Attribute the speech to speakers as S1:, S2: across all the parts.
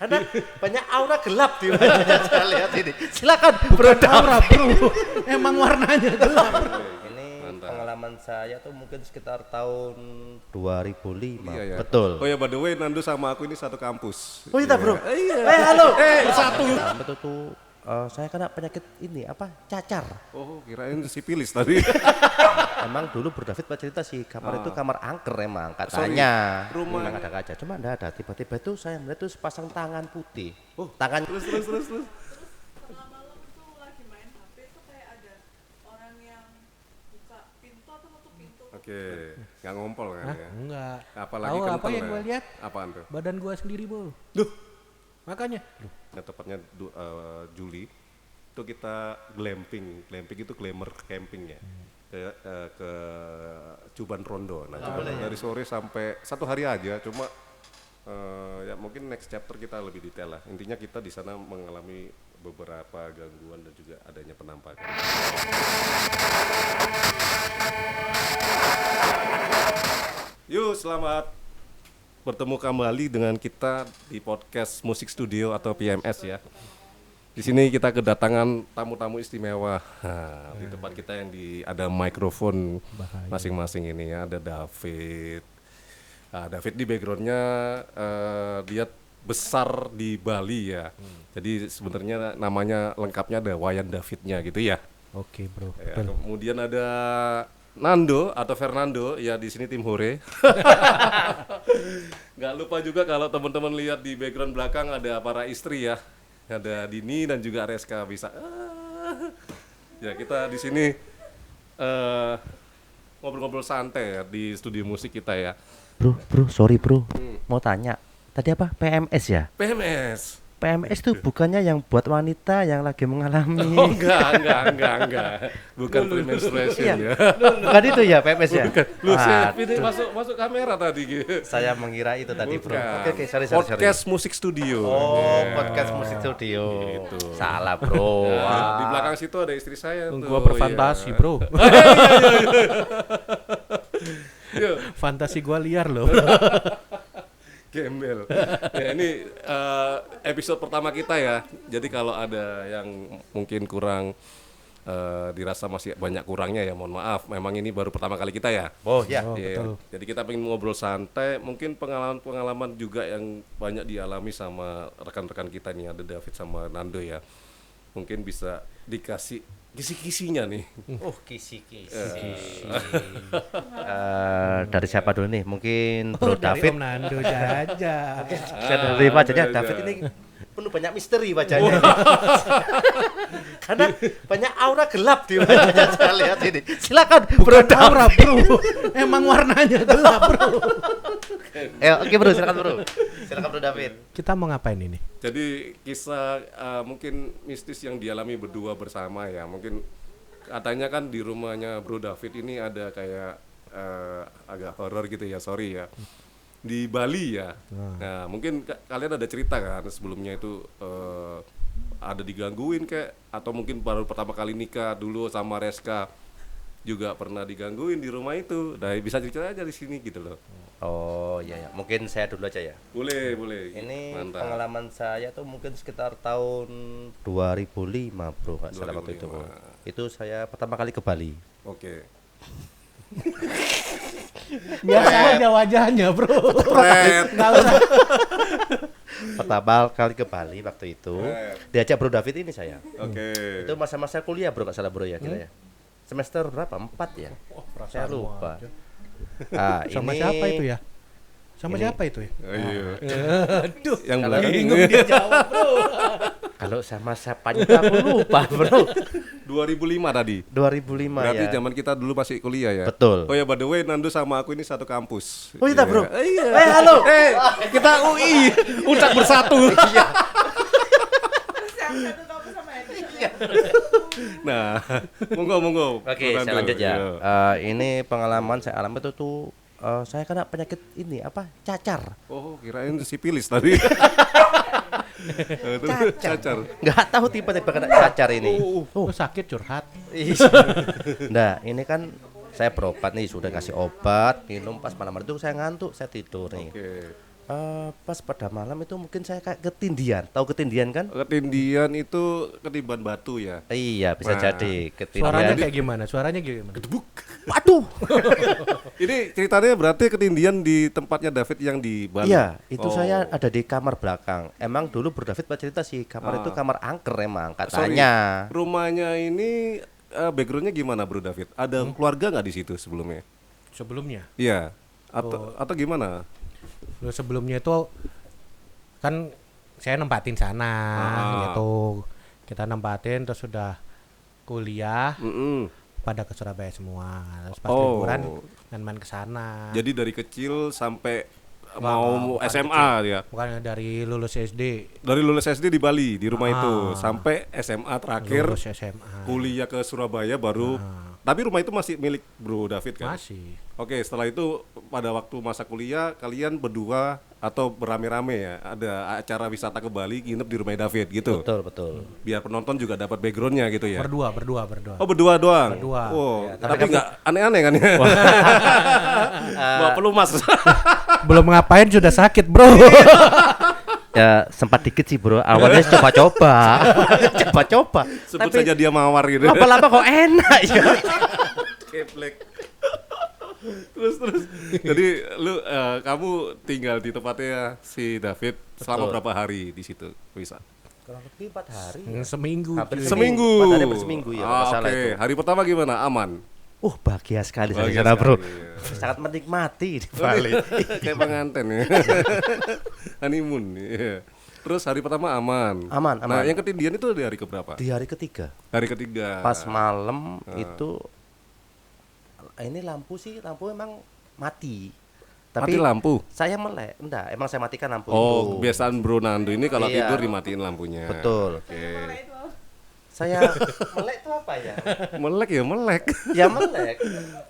S1: Karena banyak aura gelap di wajahnya saya lihat ini. Silakan
S2: Bukan aura bro, emang warnanya gelap.
S1: Ini pengalaman saya tuh mungkin sekitar tahun 2005.
S3: Iya, ya.
S1: Betul.
S3: Oh ya, by the way, Nando sama aku ini satu kampus.
S1: Oh iya bro.
S3: Iya.
S1: Halo.
S3: Satu.
S1: Betul tuh. Saya kena penyakit ini cacar.
S3: Oh, kirain sipilis tadi.
S1: Emang dulu Bro David cerita sih kamar itu kamar angker emang
S3: Sorry,
S1: katanya.
S3: rumah-
S1: Memang ada kaca, cuma enggak ada. Tiba-tiba tuh saya melihat tuh sepasang tangan putih.
S3: Oh,
S1: Tangan
S3: terus.
S4: Malam-malam itu lagi main HP itu kayak ada orang yang buka pintu atau nutup pintu.
S3: Oke, nggak ngompol kan
S2: Hah?
S3: ya?
S2: Enggak.
S3: Apalagi
S2: Tahu
S3: kental
S2: apa yang
S3: ya.
S2: gue lihat?
S3: Apaan tuh?
S2: Badan gue sendiri bro.
S3: Duh.
S2: Makanya.
S3: Nah, tepatnya Juli itu kita glamping itu glamour camping ya. Ke Cuban Rondo. Nah, dari sore sampai 1 hari aja, cuma ya mungkin next chapter kita lebih detail lah. Intinya kita di sana mengalami beberapa gangguan dan juga adanya penampakan. Yuk, selamat bertemu kembali dengan kita di podcast Musik Studio atau PMS ya. Di sini kita kedatangan tamu-tamu istimewa. Nah, di tempat kita yang ada mikrofon masing-masing ini ya. Ada David. Nah, David di backgroundnya dia besar di Bali ya. Jadi sebenarnya namanya lengkapnya ada Wayan Davidnya gitu ya.
S2: Oke bro.
S3: Ya, kemudian ada Nando atau Fernando ya, di sini tim Hore. Nggak lupa juga kalau teman-teman lihat di background belakang ada para istri ya. Ada Dini dan juga Reska bisa. Ya, kita di sini ngobrol-ngobrol santai ya di studio musik kita ya.
S1: Bro, sorry bro. Mau tanya. Tadi apa? PMS ya?
S3: PMS.
S1: PMS tuh bukannya yang buat wanita yang lagi mengalami.
S3: Oh enggak. Bukan premenstruation
S1: Iya.
S3: ya.
S1: Bukan itu ya PMS ya?
S3: Lu
S1: Aduh.
S3: ini masuk kamera tadi gitu.
S1: Saya mengira itu tadi bro.
S3: Bukan.
S1: Oke, sorry.
S3: Podcast Musik Studio.
S1: Oh,
S3: Ya.
S1: podcast musik studio.
S3: Gitu.
S1: Salah bro.
S3: Nah, di belakang situ ada istri saya tuh.
S2: Gua berfantasi
S3: ya.
S2: bro.
S3: Yuk,
S2: Fantasi gua liar loh.
S3: gembel. Ya, ini episode pertama kita ya. Jadi kalau ada yang mungkin kurang dirasa masih banyak kurangnya ya, mohon maaf. Memang ini baru pertama kali kita ya.
S1: Oh ya.
S2: Oh,
S3: Iya.
S2: betul.
S3: Jadi kita pengen ngobrol santai, mungkin pengalaman-pengalaman juga yang banyak dialami sama rekan-rekan kita nih, ada David sama Nando ya. Mungkin bisa dikasih kisi-kisinya nih.
S1: Oh, kisi-kisi. Dari siapa dulu nih? Mungkin Bro
S2: Dari
S1: David.
S2: Om Nando Jaja.
S1: Dari wajahnya David ini penuh banyak misteri wajahnya. Karena banyak aura gelap di wajahnya saya lihat ini. Silakan Bro
S2: Bukan aura bro, emang warnanya gelap bro.
S1: Oke bro, silakan bro. Silakan Bro David.
S2: Kita mau ngapain ini?
S3: Jadi kisah mungkin mistis yang dialami berdua bersama ya. Mungkin katanya kan di rumahnya Bro David ini ada kayak agak horor gitu ya, sorry ya. Di Bali ya. Nah, mungkin kalian ada cerita kan sebelumnya itu ada digangguin kayak, atau mungkin baru pertama kali nikah dulu sama Reska juga pernah digangguin di rumah itu. Nah, bisa cerita aja di sini gitu loh.
S1: Oh iya ya, mungkin saya dulu aja ya.
S3: Boleh.
S1: Ini
S3: Mantap.
S1: pengalaman saya tuh mungkin sekitar tahun 2005 bro, nggak salah waktu itu.
S3: 2005.
S1: Itu saya pertama kali ke Bali.
S3: Oke.
S2: Biasa aja wajahnya bro.
S3: Keren.
S2: Nggak usah.
S1: Pertama kali ke Bali waktu itu diajak Bro David ini saya.
S3: Oke.
S1: Itu masa-masa kuliah bro, nggak salah bro ya kira ya. Semester berapa? 4 ya? Saya lupa.
S2: Sama
S1: ini
S2: siapa itu ya? Sama siapa itu ya?
S3: Iya.
S2: Aduh.
S3: Yang
S1: Kalau
S3: belakang
S2: bingung dia jawab bro.
S1: Kalau sama siapa itu aku lupa bro.
S3: 2005 tadi.
S1: 2005
S3: Berarti
S1: ya.
S3: zaman kita dulu masih kuliah ya.
S1: Betul.
S3: Oh ya, by the way, Nando sama aku ini satu kampus.
S1: Oh iya bro.
S3: Iya.
S1: Halo.
S3: Kita UI, Uncak bersatu.
S4: Yang satu kamu sama Edi.
S3: Nah, monggo.
S1: Oke,
S3: Bro
S1: saya
S3: Nando.
S1: lanjut ya.
S3: Iya.
S1: Ini pengalaman saya alami itu tuh saya kena penyakit ini cacar.
S3: Oh, kirain sipilis tadi. Itu cacar.
S1: Nggak tahu tiba-tiba kena cacar ini.
S2: Oh sakit curhat.
S1: Nah, ini kan saya berobat nih, sudah kasih obat, minum pas malam itu saya ngantuk, saya tidur nih.
S3: Oke.
S1: Pas pada malam itu mungkin saya kayak ketindian. Tahu ketindian kan?
S3: Ketindian itu ketiban batu ya.
S1: Iya, bisa
S3: Nah,
S1: jadi
S2: Suaranya
S1: ketindian.
S2: kayak gimana? Suaranya gimana?
S1: Waduh.
S3: Ini ceritanya berarti ketindian di tempatnya David yang di Bali.
S1: Iya, itu
S3: Oh.
S1: saya ada di kamar belakang. Emang dulu Bro David pak cerita sih, kamar itu kamar angker emang
S3: Sorry,
S1: katanya.
S3: rumahnya ini backgroundnya gimana Bro David? Ada keluarga nggak di situ sebelumnya?
S2: Sebelumnya.
S3: Iya. Atau gimana?
S2: Lu sebelumnya itu kan saya nempatin sana gitu. Kita nempatin terus sudah kuliah
S3: Mm-mm.
S2: pada ke Surabaya semua. Terus pas
S3: Oh.
S2: liburan main-main ke sana.
S3: Jadi dari kecil sampai
S2: Wah,
S3: mau
S2: bukan
S3: SMA ya.
S2: Bukannya dari lulus SD,
S3: Dari lulus SD di Bali di rumah itu sampai SMA terakhir
S2: lulus SMA.
S3: kuliah ke Surabaya baru. Tapi rumah itu masih milik Bro David kan?
S2: Masih.
S3: Oke, setelah itu pada waktu masa kuliah kalian berdua atau berame-rame ya ada acara wisata ke Bali nginep di rumah David gitu.
S1: Betul, betul.
S3: Biar penonton juga dapat backgroundnya gitu ya.
S2: Berdua.
S3: Oh berdua doang.
S2: Berdua.
S3: Oh,
S1: Ya,
S3: tapi nggak aneh-aneh kan ya? Bawa pelumas.
S2: Belum ngapain sudah sakit, Bro.
S1: Ya sempat dikit sih Bro, awalnya coba-coba. Coba-coba.
S3: Sebut
S1: Tapi
S3: saja dia mawar gitu.
S1: lama-lama kok enak ya.
S3: Keplek. terus. Jadi kamu tinggal di tempatnya si David selama
S1: Betul.
S3: berapa hari di situ bisa?
S1: Kurang lebih 4 hari.
S2: Seminggu.
S1: Hampir
S2: cuy.
S3: Seminggu.
S1: 4 hari per seminggu ya,
S3: Ah,
S1: masalah
S3: oke.
S1: itu.
S3: Hari pertama gimana? Aman.
S1: Bahagia sekali saya di
S3: Bahagia
S1: sana Bro.
S3: sekali, ya.
S1: Sangat menikmati di Bali.
S3: Kayak pengantin ya. Honeymoon. Iya. Terus hari pertama aman.
S1: Aman,
S3: Nah,
S1: aman.
S3: yang ketindian itu di hari keberapa?
S1: Di hari ketiga,
S3: Hari ketiga.
S1: pas malam itu ini lampu emang mati.
S3: Mati
S1: Tapi
S3: lampu.
S1: saya melek, enggak, emang saya matikan lampu
S3: Oh,
S1: itu.
S3: kebiasaan Bro Nando ini kalau
S1: Iya.
S3: tidur dimatiin lampunya.
S1: Betul.
S3: Oke.
S4: Mana itu?
S1: Saya melek itu apa ya?
S3: Melek ya melek.
S1: Ya melek.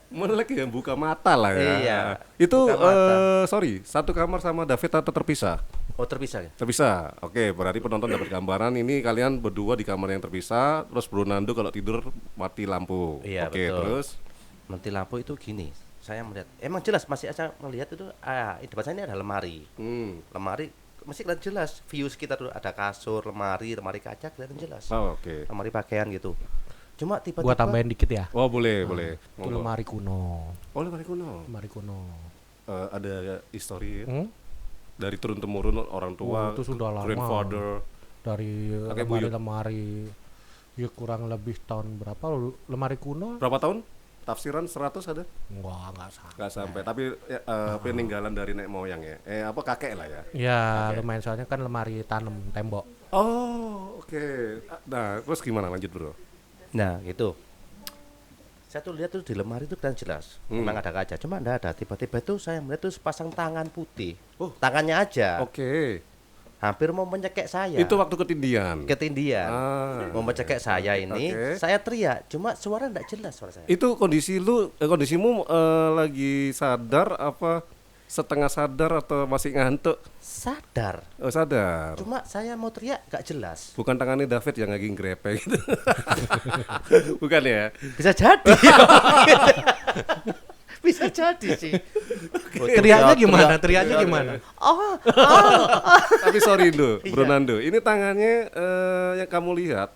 S3: Melek ya buka mata lah ya.
S1: Iya,
S3: Itu
S1: buka mata.
S3: sorry, satu kamar sama David atau terpisah?
S1: Oh terpisah ya?
S3: Terpisah. Oke, berarti penonton dapat gambaran ini kalian berdua di kamar yang terpisah, terus Bro Nando kalau tidur mati lampu.
S1: Iya,
S3: Oke,
S1: betul.
S3: terus
S1: Mati lampu itu gini. Saya melihat, emang jelas masih aja melihat itu. Di depan saya ini ada lemari. Lemari masih kelihatan jelas. View sekitar tuh ada kasur, lemari kaca kelihatan jelas.
S3: Oh, oke.
S1: Lemari pakaian gitu. Cuma tiba-tiba.
S2: Gua tambahin dikit ya.
S3: Oh, boleh, boleh.
S2: Itu lemari kuno.
S3: Oh, lemari kuno.
S2: Lemari kuno.
S3: Ada histori ya?
S2: Hmm?
S3: Dari turun temurun orang tua,
S2: Oh, itu sudah lama.
S3: grandfather.
S2: Dari
S3: Kakek buyut.
S2: lemari ya kurang lebih tahun berapa lemari kuno?
S3: Berapa tahun? Tafsiran 100 ada?
S2: Enggak sampai.
S3: Nggak sampai, tapi peninggalan dari nenek moyang ya. Apa kakek lah ya.
S2: Ya, lumayan soalnya kan lemari tanam tembok.
S3: Oh, oke. Nah, terus gimana lanjut, Bro?
S1: Nah gitu. Saya tuh lihat tuh di lemari itu kan jelas. Memang ada kaca. Cuma enggak ada. Tiba-tiba tuh saya melihat tuh sepasang tangan putih. Tangannya aja.
S3: Oke.
S1: Hampir mau mencekek saya.
S3: Itu waktu ketindian.
S1: ketindian.
S3: Ah.
S1: Mau mencekek saya ini.
S3: Oke.
S1: Saya teriak. Cuma suara enggak jelas suara saya.
S3: Itu kondisimu lagi sadar apa setengah sadar atau masih ngantuk?
S1: Sadar.
S3: Oh, sadar.
S1: Cuma saya mau teriak enggak jelas.
S3: Bukan tangannya David yang lagi grepe gitu. Bukan ya?
S1: Bisa jadi. Bisa jadi sih.
S2: Teriaknya gimana? Teriaknya gimana?
S3: Tapi sorry Indo,
S1: Iya.
S3: Bro Nando, ini tangannya yang kamu lihat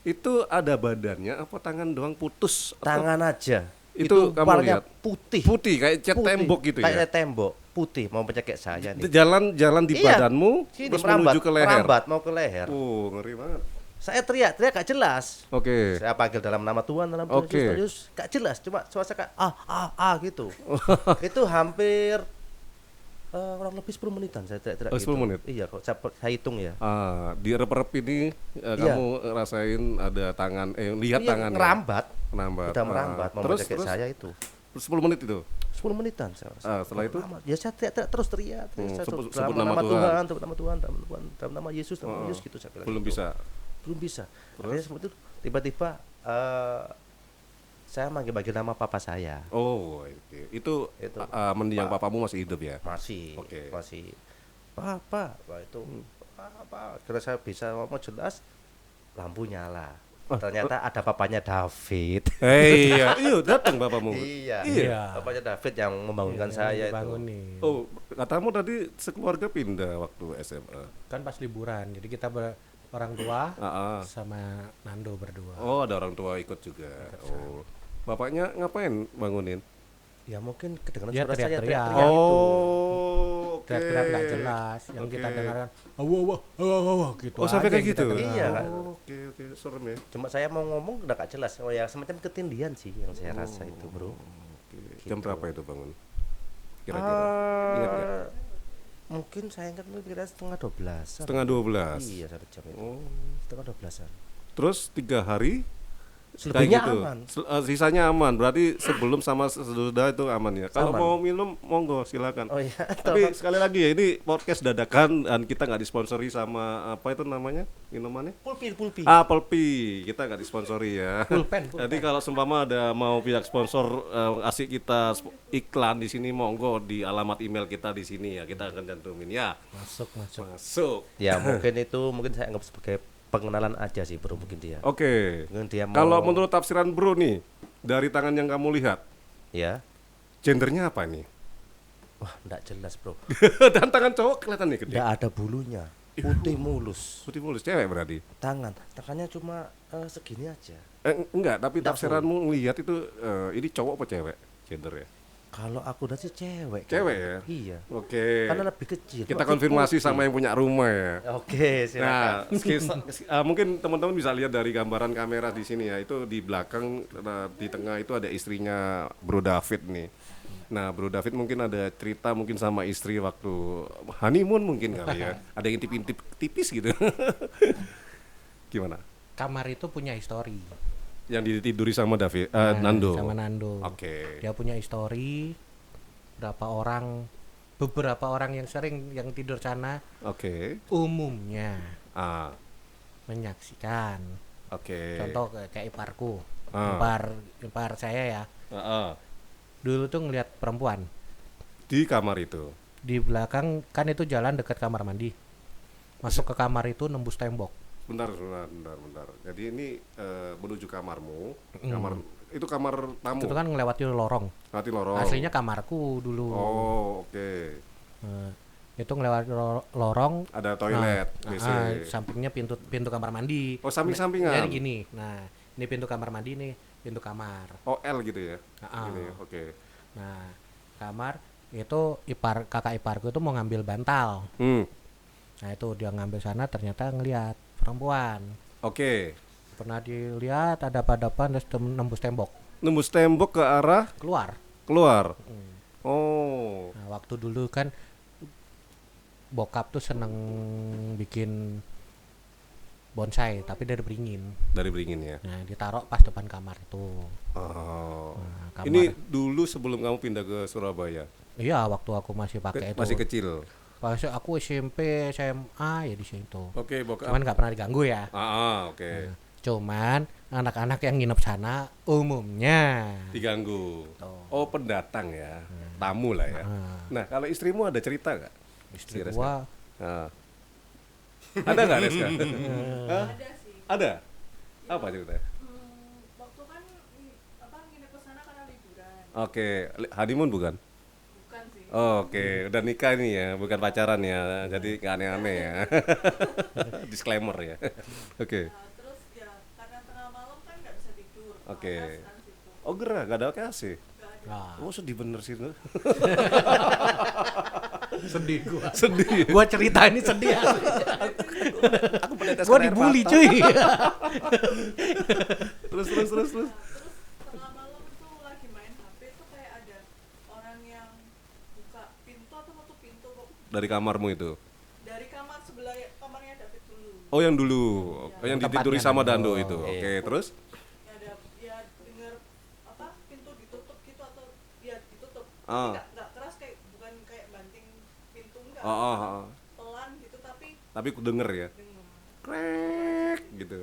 S3: itu ada badannya apa tangan doang putus? Atau
S1: Tangan aja.
S3: Itu kamu
S1: warnanya
S3: lihat?
S1: putih.
S3: putih kayak cat
S1: Putih.
S3: tembok gitu ya?
S1: Kayak tembok putih mau mencekek saya nih.
S3: Jalan di
S1: Iya.
S3: badanmu
S1: Sini,
S3: terus
S1: merambat,
S3: menuju ke leher.
S1: merambat mau ke leher.
S3: Oh, ngeri banget.
S1: Saya teriak gak jelas.
S3: Oke.
S1: Saya panggil dalam nama Tuhan, dalam Tuhan
S3: Oke.
S1: Yesus, gak jelas. Cuma suara saya kayak gitu. Itu hampir kurang lebih 10 menitan saya teriak-teriak
S3: Oh, 10
S1: gitu.
S3: menit?
S1: Iya, kok saya hitung ya.
S3: Di rep-rep ini
S1: Iya.
S3: kamu rasain ada tangan lihat
S1: Iya,
S3: tangannya.
S1: ngerambat.
S3: Merambat.
S1: Udah merambat mau
S3: terus,
S1: mencekek saya itu.
S3: 10 menit itu.
S1: 10 menitan saya rasa.
S3: Setelah itu
S1: Lama. Ya saya teriak terus teriak. Saya
S3: sebut
S1: dalam
S3: nama
S1: nama
S3: Tuhan.
S1: Tuhan, dalam nama Tuhan, dalam nama Yesus, dalam nama Yesus gitu saya bilang.
S3: belum
S1: gitu.
S3: bisa.
S1: Belum bisa. Akhirnya seperti itu tiba-tiba saya manggil nama papa saya.
S3: Oh, oke. Itu
S1: Itu.
S3: mendiang papamu masih hidup ya?
S1: Masih,
S3: Oke.
S1: masih. Papa, wah itu apa? Kira saya bisa ngomong jelas, lampu nyala. Ternyata ada papanya David.
S3: Iya, datang bapakmu.
S1: Iya.
S2: Iya.
S1: Papanya David yang membangunkan saya itu.
S2: Bangunin.
S3: Oh, katamu tadi sekeluarga pindah waktu SMA.
S2: Kan pas liburan, jadi kita orang tua
S3: Ah, ah.
S2: sama Nando berdua.
S3: Oh, ada orang tua ikut juga. Oh. Bapaknya ngapain bangunin?
S1: Ya mungkin kedengaran
S2: Dia
S1: suara saya
S2: teriak-teriak.
S1: teriak-teriak itu.
S3: Oh, oke.
S2: Teriak-teriak nggak jelas, yang kita
S3: Oke.
S2: dengarkan awah gitu.
S3: Oh, sampai
S2: aja
S3: kayak
S2: yang kita
S3: gitu.
S2: dengar.
S1: Iya, Kak.
S3: Oh, oke, serem ya.
S1: Cuma saya mau ngomong udah gak jelas. Oh ya semacam ketindihan sih yang saya rasa itu, Bro.
S3: Oke. Jam
S1: Gitu.
S3: berapa itu bangun? Kira-kira. Ingat nggak?
S1: Mungkin saya ingat kira setengah 12.
S3: Setengah 12.
S1: Iya, 1 jam itu.
S3: Oh.
S1: Setengah 12-an.
S3: Terus 3 hari
S1: Selebihnya
S3: kayak gitu.
S1: aman.
S3: Sisanya aman. Berarti sebelum sama sesudah itu aman ya. Kalau
S1: Aman.
S3: mau minum monggo silakan.
S1: Oh iya.
S3: Tapi sekali lagi ya ini podcast dadakan dan kita nggak disponsori sama apa itu namanya minumannya?
S1: Pulpi.
S3: Pulpi. Kita nggak disponsori ya.
S2: Pulpen.
S3: Jadi kalau seumpama ada mau pihak sponsor asik kita iklan di sini monggo di alamat email kita di sini ya kita akan cantumin ya. Masuk.
S1: Ya mungkin saya anggap sebagai pengenalan aja sih, Bro, mungkin dia.
S3: Oke.
S1: Mungkin dia mau
S3: Kalau menurut tafsiran Bro nih dari tangan yang kamu lihat,
S1: ya.
S3: gendernya apa nih?
S1: Wah, enggak jelas, Bro.
S3: Dan tangan cowok kelihatan nih gede.
S1: Enggak ada bulunya. Putih mulus.
S3: Putih mulus cewek berarti.
S1: Tangannya cuma segini aja.
S3: Enggak, tapi
S1: Enggak
S3: tafsiranmu ngelihat itu ini cowok apa cewek gendernya?
S1: Kalau aku udah sih cewek.
S3: Cewek
S1: kayaknya.
S3: ya?
S1: Iya.
S3: Oke.
S1: Karena lebih kecil.
S3: Kita
S1: Masih
S3: konfirmasi
S1: putih.
S3: sama yang punya rumah ya.
S1: Oke, silakan.
S3: Nah, mungkin teman-teman bisa lihat dari gambaran kamera di sini ya. Itu di belakang, di tengah itu ada istrinya Bro David nih. Nah, Bro David mungkin ada cerita mungkin sama istri waktu honeymoon mungkin kali ya. Ada yang intip-intip tipis gitu. Gimana?
S2: Kamar itu punya histori.
S3: Yang ditiduri sama David,
S2: Nah,
S3: Nando.
S2: Sama Nando.
S3: Oke.
S2: Dia punya histori. Beberapa orang yang sering yang tidur sana
S3: Oke.
S2: umumnya
S3: Ah,
S2: menyaksikan.
S3: oke.
S2: Contoh kayak iparku.
S3: Ah.
S2: Ipar saya ya.
S3: Ah.
S2: Dulu tuh ngelihat perempuan
S3: Di kamar itu.
S2: di belakang, kan itu jalan dekat kamar mandi. Masuk ke kamar itu nembus tembok.
S3: Bentar. Jadi ini menuju kamarmu. Itu kamar tamu.
S2: Itu kan ngelewati lorong.
S3: Nanti lorong.
S2: Aslinya kamarku dulu.
S3: Oh, oke.
S2: Itu ngelewati lorong.
S3: Ada toilet,
S2: Nah,
S3: WC.
S2: sampingnya pintu kamar mandi.
S3: Oh, samping-sampingan.
S2: Jadi gini. Nah, ini pintu kamar mandi nih, pintu kamar.
S3: Oh, L gitu ya.
S2: Ah.
S3: Gini, oke.
S2: Nah, kamar itu kakak iparku itu mau ngambil bantal. Nah, itu dia ngambil sana ternyata ngelihat perempuan.
S3: Oke.
S2: Pernah dilihat ada apa-apaan terus nembus tembok.
S3: Nembus tembok ke arah
S2: Keluar.
S3: Oh.
S2: Nah, waktu dulu kan bokap tuh seneng bikin bonsai tapi dari beringin.
S3: Dari beringin ya.
S2: Nah, ditaruh pas depan kamar itu.
S3: Oh.
S2: Nah, kamar.
S3: Ini dulu sebelum kamu pindah ke Surabaya.
S2: Iya, waktu aku masih pakai itu.
S3: Masih kecil.
S2: Pas aku SMP, SMA ya di situ.
S3: Oke, bokap.
S2: Cuman nggak pernah diganggu ya.
S3: Oke.
S2: Cuman anak-anak yang nginep sana umumnya
S3: Diganggu.
S2: Tuh.
S3: Oh, pendatang ya. Tamu lah ya. Nah, kalau istrimu ada cerita nggak?
S2: istri
S3: Si Reska?
S2: gua
S3: Nah. Ada nggak Reska? Hah?
S4: Ada sih.
S3: Ada? Apa ceritanya?
S4: Waktu kan nginep ke sana karena liburan.
S3: Oke, honeymoon bukan?
S4: Bukan sih.
S3: Oh, oke, udah nikah nih ya, bukan pacaran ya, jadi nggak aneh-aneh ya. Disclaimer ya. Oke.
S4: Nah, terus ya karena tengah malam kan nggak bisa tidur.
S3: Oke.
S4: Panas kan situ.
S3: Oh gerah, nggak ada AC.
S2: nah,
S3: Oh sedih bener sih tuh.
S2: sedih gua.
S3: Sedih.
S2: Gua cerita ini sedih.
S3: Aku menetes
S2: Gua
S3: air
S2: dibully
S3: mata.
S2: cuy.
S3: Terus.
S4: Terus tengah malam itu lagi main HP itu kayak ada orang yang buka pintu atau nutup pintu kok
S3: Dari kamarmu itu.
S4: dari kamar sebelah kamarnya David dulu.
S3: Oh yang dulu, oh, yang
S2: Tempatnya
S3: ditiduri sama
S2: Dando.
S3: Dando itu. Oke, terus?
S4: Ya ada ya dengar pintu ditutup gitu atau ya ditutup.
S3: Ah.
S4: Tapi nggak keras kayak bukan kayak banting pintu enggak.
S3: Oh.
S4: Pelan gitu tapi
S3: Tapi aku denger ya.
S4: dengar.
S3: Krek gitu.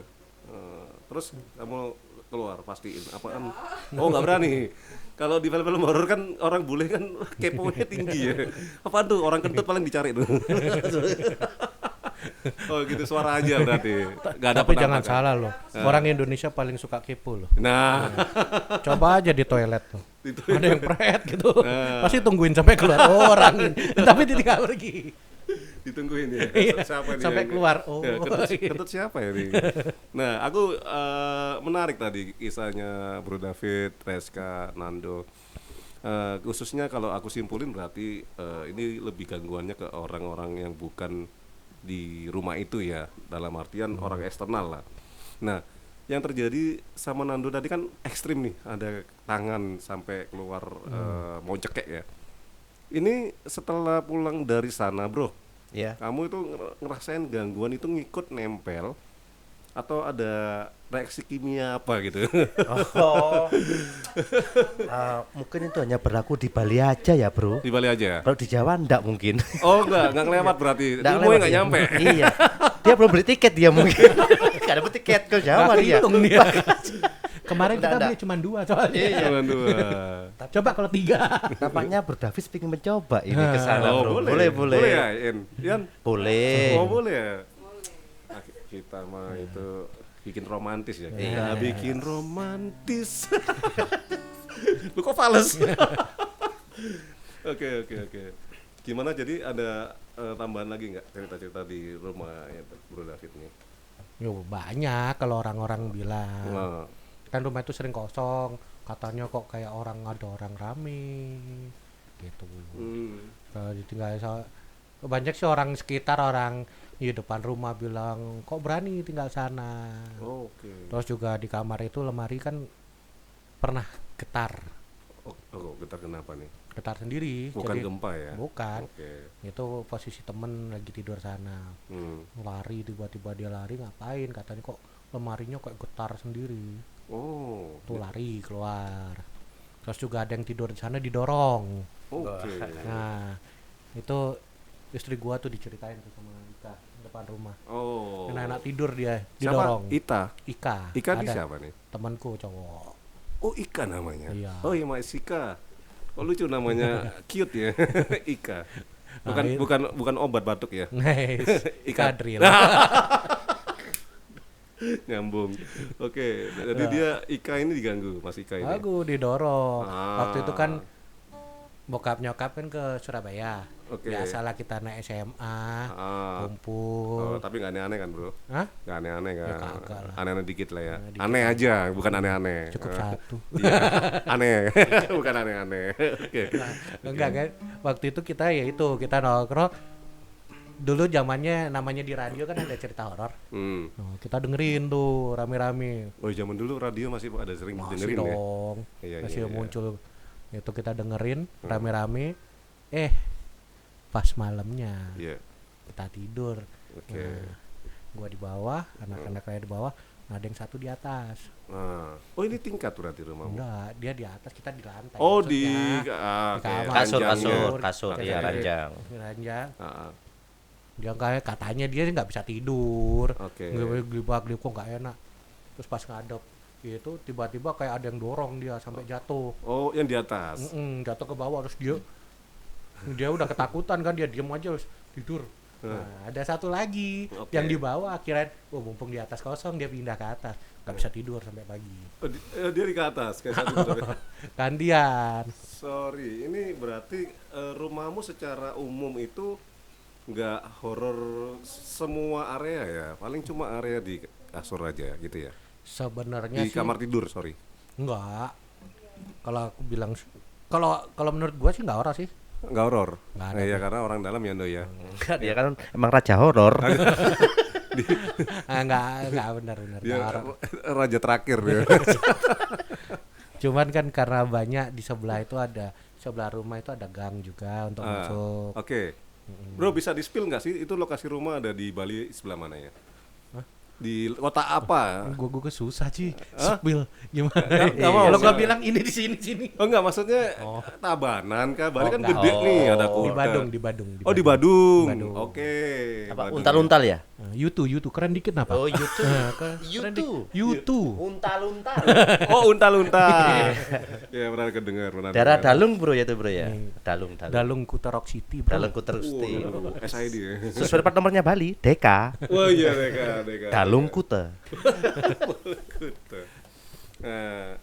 S3: Terus kamu keluar pastiin apaan? Oh nggak berani. Kalau di film-film horor kan orang bule kan keponya tinggi ya. Apaan tuh orang kentut paling dicari tuh. Oh gitu, suara aja berarti. Gak ada
S2: Tapi jangan
S3: penampakan.
S2: salah loh. Orang Indonesia paling suka kepo loh.
S3: Nah,
S2: Coba aja di toilet tuh.
S3: Di
S2: Ada yang pret gitu. Pasti tungguin sampai keluar orang. Tapi tidak pergi.
S3: ditungguin ya.
S2: Iya,
S3: Siapa nih
S2: sampai
S3: yang-
S2: keluar. Oh,
S3: Ya, ketut,
S2: iya.
S3: ketut siapa ya nih? Nah, aku menarik tadi kisahnya Bro David, Reska, Nando. Khususnya kalau aku simpulin berarti ini lebih gangguannya ke orang-orang yang bukan di rumah itu ya, dalam artian orang eksternal lah. Nah, yang terjadi sama Nando tadi kan ekstrim nih, ada tangan sampai keluar mau cekek ya. Ini setelah pulang dari sana, Bro,
S1: Ya.
S3: kamu itu ngerasain gangguan itu ngikut nempel atau ada reaksi kimia apa gitu?
S1: Oh. Mungkin itu hanya berlaku di Bali aja ya, Bro.
S3: Di Bali aja.
S1: Kalau di Jawa enggak mungkin.
S3: Oh enggak ngelewat berarti.
S1: Nggak
S3: Ilmunya
S1: lewat
S3: nggak
S1: sih.
S3: nyampe.
S1: Iya. Dia belum beli tiket dia mungkin. Enggak dapat tiket ke Jawa
S2: Nggak
S1: dia.
S2: kehitung dia. Kemarin kita
S1: Nggak.
S2: beli cuma 2 soalnya.
S3: Jangan dua.
S2: Coba kalau 3.
S1: Tampaknya Bro Davis pengen mencoba ini ke sana,
S3: Oh,
S1: Bro.
S3: boleh.
S1: Boleh.
S3: Boleh ya, Ian?
S1: Boleh.
S3: Oh, boleh ya. Ah, kita mah itu bikin romantis ya. Kita bikin romantis. Lu kok fales? Oke. Gimana jadi ada tambahan lagi nggak cerita-cerita di rumah ya, Bro David nih?
S2: Yo banyak kalau orang-orang bilang.
S3: Nah,
S2: Kan rumah itu sering kosong, katanya kok kayak ada orang rame gitu. Kalau ditinggal banyak sih orang sekitar, orang di depan rumah bilang kok berani tinggal sana.
S3: oke.
S2: Terus juga di kamar itu lemari kan pernah getar
S3: Getar kenapa nih?
S2: getar sendiri.
S3: Bukan
S2: Jadi-
S3: gempa ya?
S2: bukan,
S3: Oke.
S2: itu posisi temen lagi tidur sana, lari, tiba-tiba dia lari, ngapain, katanya kok lemarinya kok getar sendiri.
S3: Oh,
S2: Tuh lari keluar. Terus juga ada yang tidur di sana didorong.
S3: oke.
S2: Nah, itu istri gua tuh diceritain tuh sama Ika depan rumah.
S3: Oh.
S2: Enak-enak tidur dia
S3: Siapa?
S2: didorong.
S3: Ita.
S2: Ika.
S3: Ika ini
S2: ada
S3: siapa nih?
S2: temanku cowok.
S3: Oh, Ika namanya.
S2: Iya.
S3: Oh, iya Mas Ika. Oh, lucu namanya cute ya. Ika. Bukan
S2: Ah,
S3: bukan obat batuk ya.
S2: Nice.
S3: Ika.
S2: Drill.
S3: Nyambung. Oke, jadi dia Ika ini diganggu, Mas Ika ini.
S2: Aku didorong.
S3: Ah.
S2: Waktu itu kan bokap nyokap kan ke Surabaya.
S3: Oke.
S2: Biasalah kita naik SMA,
S3: Ah.
S2: kumpul.
S3: Oh, tapi nggak aneh-aneh kan, Bro?
S2: Hah?
S3: Nggak aneh-aneh kan?
S2: Ya, kagak lah.
S3: Aneh-aneh dikit lah ya.
S2: Aneh dikit.
S3: Aneh aja, bukan aneh-aneh.
S2: Cukup
S3: Ah.
S2: satu.
S3: Iya, aneh, bukan aneh-aneh. Oke.
S2: Enggak kan? Waktu itu kita kita nongkrong. Dulu zamannya namanya di radio kan ada cerita horor. Nah, kita dengerin tuh rame-rame.
S3: Oh, zaman dulu radio masih ada sering
S2: Masih
S3: dengerin ya.
S2: dong.
S3: Iya,
S2: Masih
S3: iya.
S2: muncul. Itu kita dengerin rame-rame. Pas malamnya
S3: Iya.
S2: kita tidur.
S3: Oke.
S2: Nah, gua di bawah, anak-anak lain di bawah, ada yang satu di atas.
S3: Nah. Oh, ini tingkat berarti rumahmu.
S2: Enggak, dia di atas, kita di lantai.
S3: Oh,
S2: maksudnya.
S3: oke,
S2: kamar.
S1: Kasur,
S3: ranjangnya.
S1: kasur,
S3: Oke.
S1: iya ranjang.
S2: Di ranjang.
S3: Ah,
S2: Dia kayak katanya dia nggak bisa tidur.
S3: Oke.
S2: Gelibak-gelibuk kok nggak enak. Terus pas ngadep itu tiba-tiba kayak ada yang dorong dia sampai jatuh.
S3: Oh, yang di atas.
S2: Jatuh ke bawah, terus dia udah ketakutan kan, dia diem aja terus tidur. Nah, ada satu lagi
S3: Oke.
S2: yang di bawah, akhirnya mumpung di atas kosong dia pindah ke atas, nggak bisa tidur sampai pagi.
S3: Oh, dia di ke atas kayak satu motor.
S2: Gantian.
S3: Sorry, ini berarti rumahmu secara umum itu nggak horor semua area ya, paling cuma area di kasur aja gitu ya,
S2: Sebenarnya
S3: di
S2: sih
S3: kamar tidur, sorry.
S2: enggak. Kalau aku bilang kalau menurut gua sih enggak horor sih.
S3: Nggak horor.
S2: Nggak ada
S3: Nah, ya karena orang dalam ya, Ndo ya.
S1: Dia kan emang raja horor.
S2: Enggak benar
S3: Dia
S2: enggak horor.
S3: raja terakhir ya.
S2: Cuman kan karena banyak di sebelah rumah itu ada gang juga untuk
S3: Ah,
S2: masuk.
S3: Oke. Bro, bisa di-spill nggak sih itu lokasi rumah ada di Bali sebelah mana ya? Di kota apa?
S2: Gua susah sih. Spill gimana?
S3: Nggak mau,
S2: Kalau gua
S3: nggak.
S2: bilang ini di sini.
S3: Oh enggak, maksudnya Tabanan kah? Bali
S2: Oh,
S3: kan
S2: enggak.
S3: gede nih, ada
S1: Oh.
S3: kota.
S2: Di Badung.
S3: Oh, di Badung.
S2: Badung.
S3: Oke.
S1: Apa
S3: Badung
S1: untal-untal ya?
S2: YouTube keren dikit apa?
S1: Oh, YouTube.
S2: Keren
S1: YouTube.
S2: YouTube.
S1: Unta-lunta.
S3: Oh, unta-lunta. Ya, pernah kedengar, pernah.
S1: Daerah
S3: dengar.
S1: Dalung bro ya itu bro ya. Dalung.
S2: Dalung Kuta Rock City, bro.
S1: Dalung Kutersti.
S3: SID ya.
S1: Sesuai plat nomornya Bali, Deka.
S3: Oh iya, Deka.
S1: Dalung Kute.
S3: Kuta. Nah,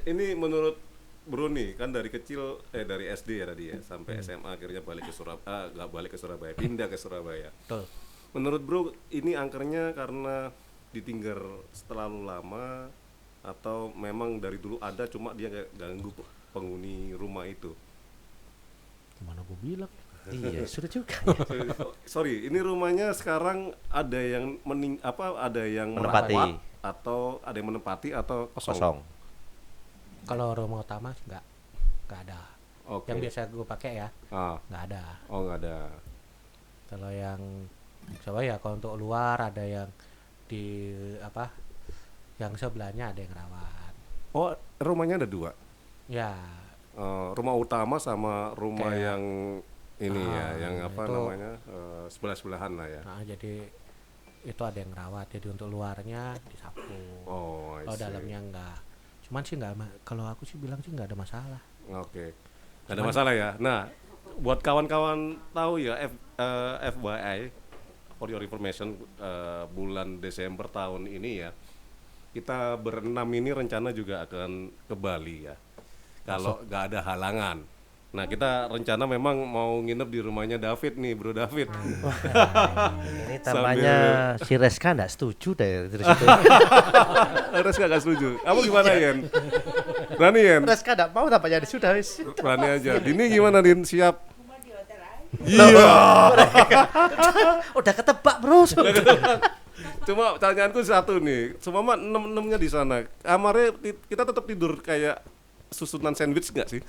S3: ini menurut Bro nih, kan dari kecil dari SD ya tadi ya sampai SMA akhirnya balik ke Surabaya, nggak balik ke Surabaya, pindah ke Surabaya.
S2: Betul.
S3: Menurut Bro, ini angkernya karena ditinggal terlalu lama atau memang dari dulu ada cuma dia kayak ganggu penghuni rumah itu?
S2: Gimana gue bilang?
S1: Iya, sudah juga.
S3: Sorry, ini rumahnya sekarang ada yang ada yang
S1: Menempati.
S3: merawat atau ada yang menempati atau
S1: Kosong.
S2: Kalau rumah utama nggak ada.
S3: Oke.
S2: Yang biasa gue pakai ya nggak ada.
S3: Oh, nggak ada.
S2: Kalau yang coba ya kalau untuk luar ada yang di yang sebelahnya ada yang rawat.
S3: Oh, rumahnya ada dua.
S2: Ya.
S3: Rumah utama sama rumah
S2: Kayak-
S3: yang ini yang
S2: itu-
S3: namanya sebelah-sebelahan lah ya.
S2: Nah, jadi itu ada yang rawat. Jadi untuk luarnya disapu.
S3: Oh, I
S2: Kalau
S3: see.
S2: dalamnya enggak. Cuman sih kalau aku sih bilang sih nggak ada masalah.
S3: Oke. Nggak ada masalah ya. Nah, buat kawan-kawan tahu ya FYI for your information, bulan Desember tahun ini ya kita berenam ini rencana juga akan ke Bali ya kalau nggak ada halangan. Nah, kita rencana memang mau nginep di rumahnya David nih, Bro David.
S1: Ini tampaknya si Reska nggak setuju deh dari situ.
S3: Harus nggak setuju. Kamu gimana Yen? Berani Yen?
S1: Reska nggak mau tampaknya sudah wis.
S3: Berani aja. Dini gimana Din? Siap?
S4: Rumah di hotel aja.
S3: Iya.
S1: Udah ketebak bro.
S3: Cuma pertanyaanku satu nih, semua enam-enamnya di sana, kamarnya kita tetap tidur kayak susunan sandwich nggak sih?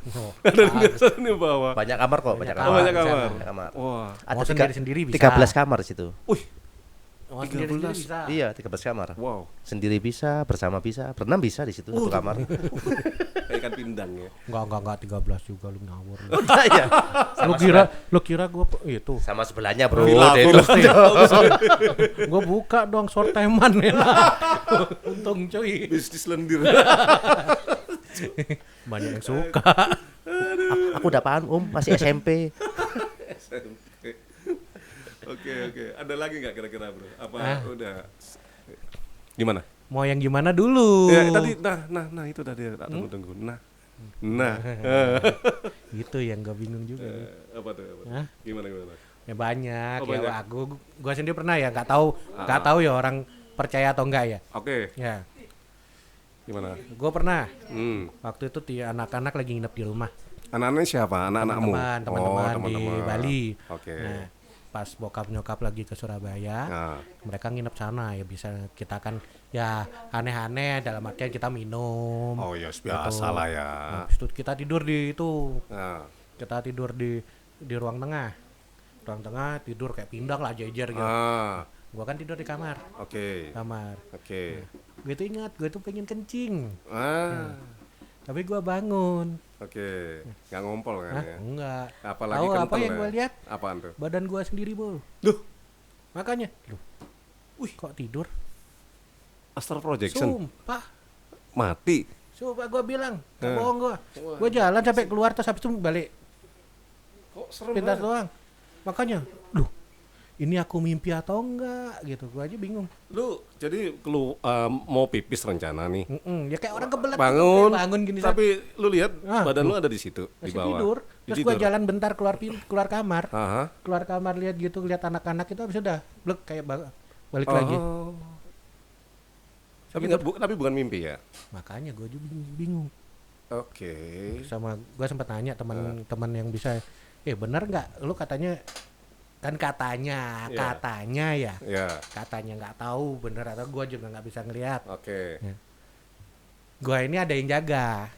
S3: Ada di atas di bawah.
S1: Banyak kamar kok, banyak
S2: Banyak
S1: kamar.
S3: Oh, banyak
S2: di sana.
S3: kamar.
S1: Banyak kamar.
S3: Wah,
S1: Ada
S2: Mau
S1: tiga-
S2: sendiri bisa.
S1: 13 kamar di situ.
S2: Mau sendiri
S3: 13.
S2: bisa.
S1: Iya, 13 kamar.
S3: wow,
S1: Sendiri bisa, bersama bisa, berenam bisa di situ satu kamar.
S3: kayak ikan pindang ya.
S2: Enggak 13 juga lu ngawur lu.
S1: Iya.
S2: Lu kira gua itu.
S1: Sama sebelahnya bro.
S3: Villa,
S1: Dia
S3: villa.
S1: itu.
S2: Gua buka dong short timean ya. Untung cuy.
S3: Bisnis lendir.
S2: Banyak yang suka.
S1: Aku udah paham masih SMP.
S3: Oke. Ada lagi nggak kira-kira bro? Apa udah? Gimana?
S2: Mau yang gimana dulu?
S3: Ya tadi, nah itu tadi tak tunggu. Nah.
S2: Itu yang gak bingung juga.
S3: Apa tuh?
S2: Hah?
S3: Gimana?
S2: Ya banyak,
S3: Oh, banyak.
S2: ya gua sendiri pernah ya nggak tahu ya orang percaya atau enggak ya.
S3: Oke,
S2: Ya,
S3: gimana?
S2: gua pernah
S3: Hmm.
S2: waktu itu anak-anak lagi nginep di rumah.
S3: Anak-anaknya siapa? Anak-anakmu?
S2: Teman-teman di
S3: teman-teman.
S2: Bali.
S3: Oke.
S2: Nah, pas bokap nyokap lagi ke Surabaya,
S3: Nah,
S2: mereka nginep sana ya bisa kita kan ya aneh-aneh dalam artian kita minum.
S3: oh ya biasa lah ya.
S2: Nah, habis itu kita tidur di itu.
S3: Nah,
S2: Kita tidur di ruang tengah. Ruang tengah tidur kayak pindang lah jejer gitu. Gua kan tidur di kamar.
S3: oke.
S2: Gue itu ingat, gue itu pengen kencing.
S3: Ah,
S2: Tapi gua bangun.
S3: oke. Nggak ngompol kan
S2: Hah?
S3: ya?
S2: Enggak.
S3: Apalagi
S2: Tahu apa
S3: kental
S2: yang
S3: ya?
S2: gue lihat?
S3: Apaan tuh?
S2: Badan gua sendiri, Bol.
S3: Duh,
S2: Makanya, kok tidur?
S3: Astral Projection
S2: Sumpah.
S3: mati.
S2: Sumpah gua bilang, gak bohong gua. Gua jalan sampai keluar terus habis itu balik.
S3: Kok serem
S2: Pintas doang. Makanya, ini aku mimpi atau enggak gitu. Gua aja bingung.
S3: Lu jadi mau pipis rencana nih.
S2: Ya kayak orang kebelet
S3: Bangun,
S2: gitu, bangun gini
S3: tapi lu lihat
S2: Ah,
S3: badan lu ada di situ, di
S2: masih
S3: bawah.
S2: tidur. Terus gua jalan bentar keluar kamar.
S3: Aha.
S2: Keluar kamar lihat gitu, lihat anak-anak itu habis udah blek kayak balik lagi.
S3: Oh. Tapi bukan mimpi ya.
S2: Makanya gue juga bingung.
S3: Oke.
S2: Sama gue sempat nanya teman-teman yang bisa, bener nggak? Lu katanya kan katanya ya.
S3: Ya.
S2: Katanya nggak tahu bener atau gue juga nggak bisa ngelihat.
S3: Oke.
S2: Gue ini ada yang jaga.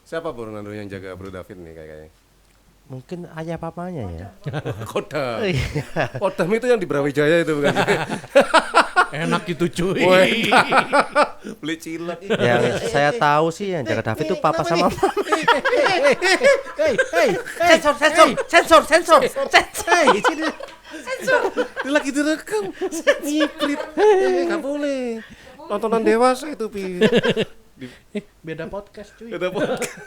S3: Siapa Bro Nando yang jaga Bro David nih kayaknya?
S1: Mungkin ayah papanya ya.
S3: Kodam. Kodam itu yang di Brawijaya itu bukan?
S2: Enak itu cuy.
S3: Beli cilok.
S1: Yang saya tahu sih yang jaga David itu papa sama mama.
S2: Hey,
S1: Sensor.
S2: Hey, sini.
S3: Ini lagi direkam. Ngiprit. Enggak boleh. Tontonan dewasa itu, Pi.
S2: Beda podcast cuy.
S3: Ada podcast.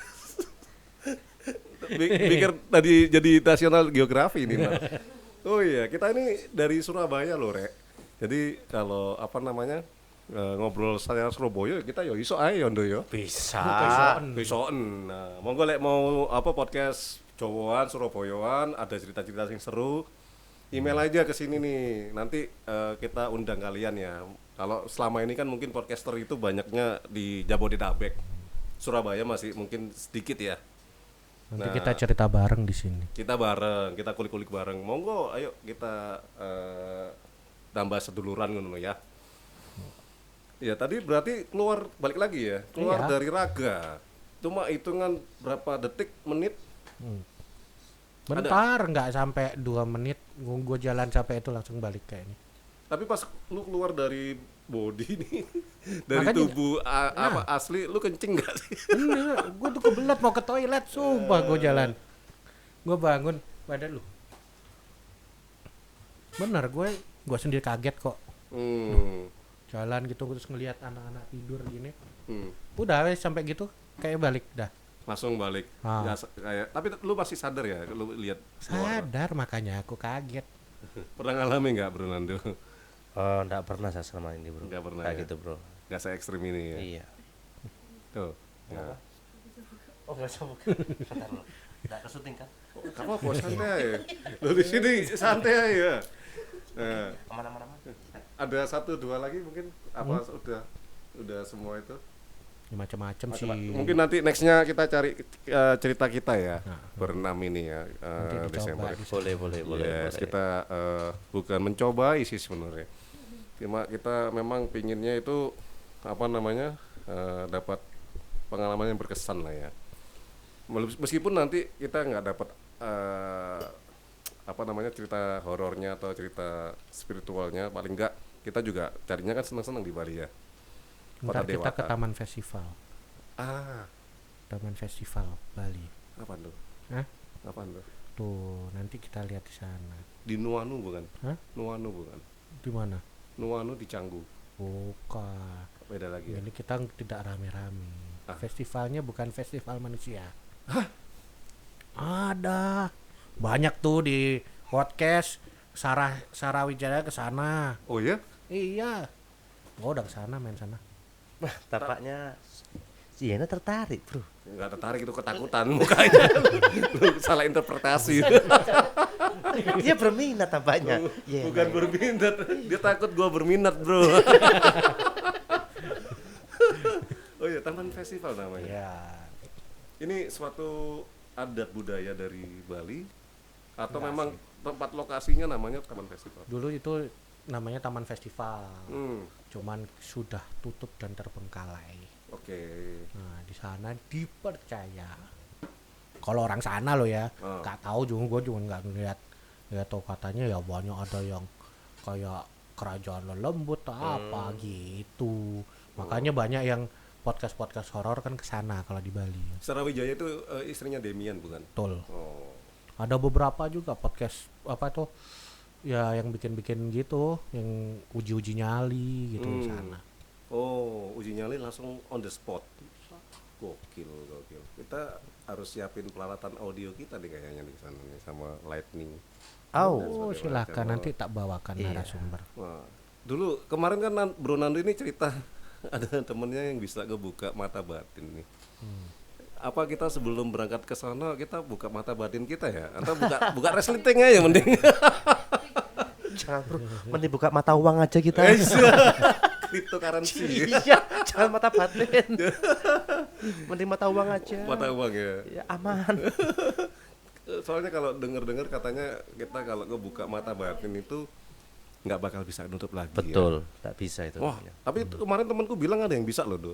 S3: Pikir tadi jadi nasional geografi ini, Mas. Oh iya, kita ini dari Surabaya loh, Rek. Jadi kalau apa namanya ngobrol saya Surabaya, kita yo iso ae yo ndo yo.
S1: Bisa.
S3: Besoken. Nah, monggo lek mau apa podcast Jawaan, Surabayaan, ada cerita-cerita yang seru, email aja ke sini nih. Nanti kita undang kalian ya. Kalau selama ini kan mungkin podcaster itu banyaknya di Jabodetabek. Surabaya masih mungkin sedikit ya.
S2: Nanti
S3: Nah,
S2: kita cerita bareng di sini.
S3: kita bareng, kita kulik-kulik bareng. Monggo, ayo kita tambah seduluran ngono ya. Ya tadi berarti balik lagi ya, keluar
S2: Iya.
S3: dari raga. Cuma hitungan berapa detik, menit.
S2: Bentar, nggak sampai 2 menit. Gue jalan sampai itu langsung balik kayaknya.
S3: Tapi pas lu keluar dari body nih, dari
S2: Makanya-
S3: tubuh apa asli, lu kencing gak sih?
S2: Bener, gue tuh kebelet mau ke toilet, sumpah gue jalan. Gue bangun, badan lu. Bener, gue sendiri kaget kok. Jalan gitu terus ngelihat anak-anak tidur gini. Udah wes sampai gitu kayak balik dah.
S3: Langsung balik.
S2: Ah.
S3: Ya, kayak, tapi lu masih sadar ya, lu lihat keluar.
S2: Sadar makanya aku kaget.
S3: Pernah ngalamin nggak, Bro Nando?
S1: Oh, enggak pernah saya selama ini, Bro.
S3: Nggak pernah
S1: Kayak
S3: ya?
S1: gitu, Bro.
S3: Nggak se ekstrim ini ya.
S1: Iya.
S3: Tuh. Nah.
S1: Oh, enggak usah bukan. Bentar, Bro. Enggak kesuting kan?
S3: Kamu apa santai ya? Lu di sini santai ya. Nah,
S1: Aman-aman.
S3: ada 1 2 lagi mungkin apa udah semua itu?
S2: Ya, macam-macam sih.
S3: Mungkin nanti nextnya kita cari cerita kita ya berenam ini ya
S2: Nanti dicoba
S3: Desember.
S2: di-
S1: Boleh.
S3: Yes, kita bukan mencoba sih sebenarnya. Cuma kita memang pinginnya itu apa namanya dapat pengalaman yang berkesan lah ya. Meskipun nanti kita nggak dapat apa namanya cerita horornya atau cerita spiritualnya, paling nggak kita juga carinya kan senang-senang di Bali ya. Kota
S2: Ntar kita ke
S3: Dewata.
S2: Taman Festival.
S3: Ah,
S2: Taman Festival Bali.
S3: apa tuh?
S2: Hah?
S3: Apa tuh?
S2: Tuh, nanti kita lihat di sana.
S3: Di Nuanu bukan?
S2: Hah?
S3: Nuanu bukan?
S2: Di mana?
S3: Nuanu di Canggu.
S2: Bukan.
S3: Beda lagi ya.
S2: Ini kita tidak rame-rame.
S3: Ah.
S2: Festivalnya bukan festival manusia. Hah? Ada. Banyak tuh di podcast Sarah Wijaya ke sana.
S3: Oh ya?
S2: Iya. Oh, udah ke sana main sana.
S1: Wah, tampaknya si Yana tertarik, Bro.
S3: Nggak tertarik, itu ketakutan mukanya. Lu salah interpretasi.
S1: Dia berminat tampaknya. Iya,
S3: Bukan
S1: iya.
S3: berminat, dia takut gua berminat, Bro. Oh iya, Taman Festival namanya.
S2: Ya.
S3: Ini suatu adat budaya dari Bali atau
S2: Enggak
S3: memang tempat lokasinya namanya Taman Festival?
S2: Dulu itu namanya Taman Festival.
S3: Hmm,
S2: Cuman sudah tutup dan terbengkalai.
S3: oke.
S2: Nah, di sana dipercaya. Kalau orang sana loh ya,
S3: Oh.
S2: nggak tahu juga, gue juga nggak ngeliat. Ya tau katanya ya banyak ada yang kayak kerajaan lembut apa gitu. Makanya banyak yang podcast horor kan kesana kalau di Bali.
S3: Sarawijaya itu istrinya Demian bukan?
S2: Betul.
S3: Oh.
S2: Ada beberapa juga podcast apa tuh ya yang bikin-bikin gitu, yang uji-uji nyali gitu di sana.
S3: Oh, uji nyali langsung on the spot. Gokil. Kita harus siapin peralatan audio kita nih kayaknya di sana nih sama lightning.
S2: Oh, silakan nanti tak bawakan
S1: Iya.
S2: narasumber.
S3: Wah, dulu kemarin kan Bro Nando ini cerita ada temennya yang bisa ngebuka mata batin nih. Apa kita sebelum berangkat ke sana kita buka mata batin kita ya? Atau buka resleting aja mending.
S1: Jangan, Bro. Mending buka mata uang aja kita.
S3: Cryptocurrency.
S1: Iya, jangan mata batin. Mending mata uang aja.
S3: Mata uang ya.
S1: Ya, aman.
S3: Soalnya kalau dengar-dengar katanya kita kalau ngebuka mata batin itu nggak bakal bisa nutup lagi.
S1: Betul, tak bisa itu.
S3: Ya. Wah, tapi itu kemarin temanku bilang ada yang bisa loh, Do.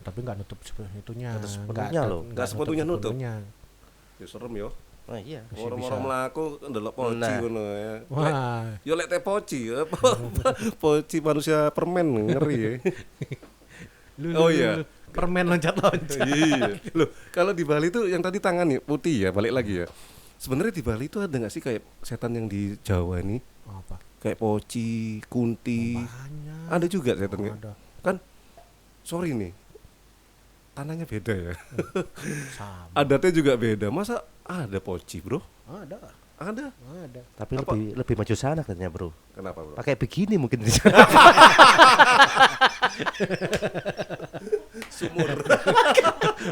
S2: Tapi nggak nutup itunya.
S1: Nggak sepenuhnya loh.
S3: Nggak sepenuhnya nutup.
S2: sepenuhnya.
S3: Ya serem yo.
S1: Oh iya.
S2: Masih
S3: Orang-orang
S2: bisa.
S3: melaku ndelok poci
S1: Nah.
S3: ngono ya.
S2: Wah,
S3: Yo lek teh poci, poci manusia permen ngeri ya. Oh iya.
S2: Permen loncat-loncat.
S3: Iya. Loh, kalau di Bali tuh yang tadi tangan nih putih ya, balik lagi ya. Sebenarnya di Bali itu ada nggak sih kayak setan yang di Jawa ini?
S2: Apa?
S3: Kayak poci, kunti.
S2: Banyak.
S3: Ada juga setan kayak.
S2: Ada.
S3: Kan sorry nih. Tanahnya beda ya.
S2: Sama.
S3: Adatnya juga beda. Masa ada poci, Bro?
S2: Ada.
S3: Ada.
S2: Ada.
S1: Tapi
S3: Apa?
S1: lebih maju sana katanya, Bro.
S3: Kenapa, Bro?
S1: Pakai begini mungkin di sana.
S3: Sumur.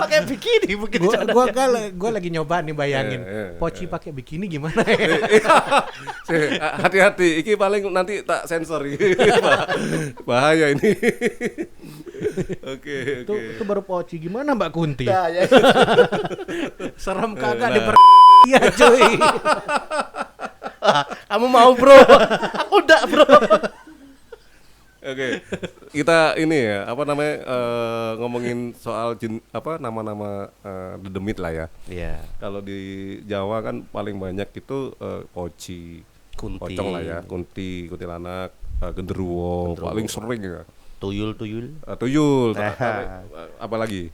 S1: Pakai begini mungkin di sana.
S2: Gua lagi nyoba nih bayangin. Poci pakai bikini gimana ya?
S3: Hati-hati, iki paling nanti tak sensor iki. Bahaya ini. Oke.
S2: Itu baru poci gimana Mbak Kunti?
S1: Nah, ya.
S2: Serem kagak di ya cuy.
S1: Kamu mau, Bro? Aku enggak, Bro.
S3: Oke. Kita ini ya, apa namanya ngomongin soal nama-nama dedemit lah ya.
S1: Iya.
S3: Kalau di Jawa kan paling banyak itu poci,
S1: Kunti.
S3: pocong lah ya, kunti, kuntilanak, genderuwo, paling sering ya.
S1: Tuyul.
S3: Tuyul,
S1: Nah.
S3: apa lagi?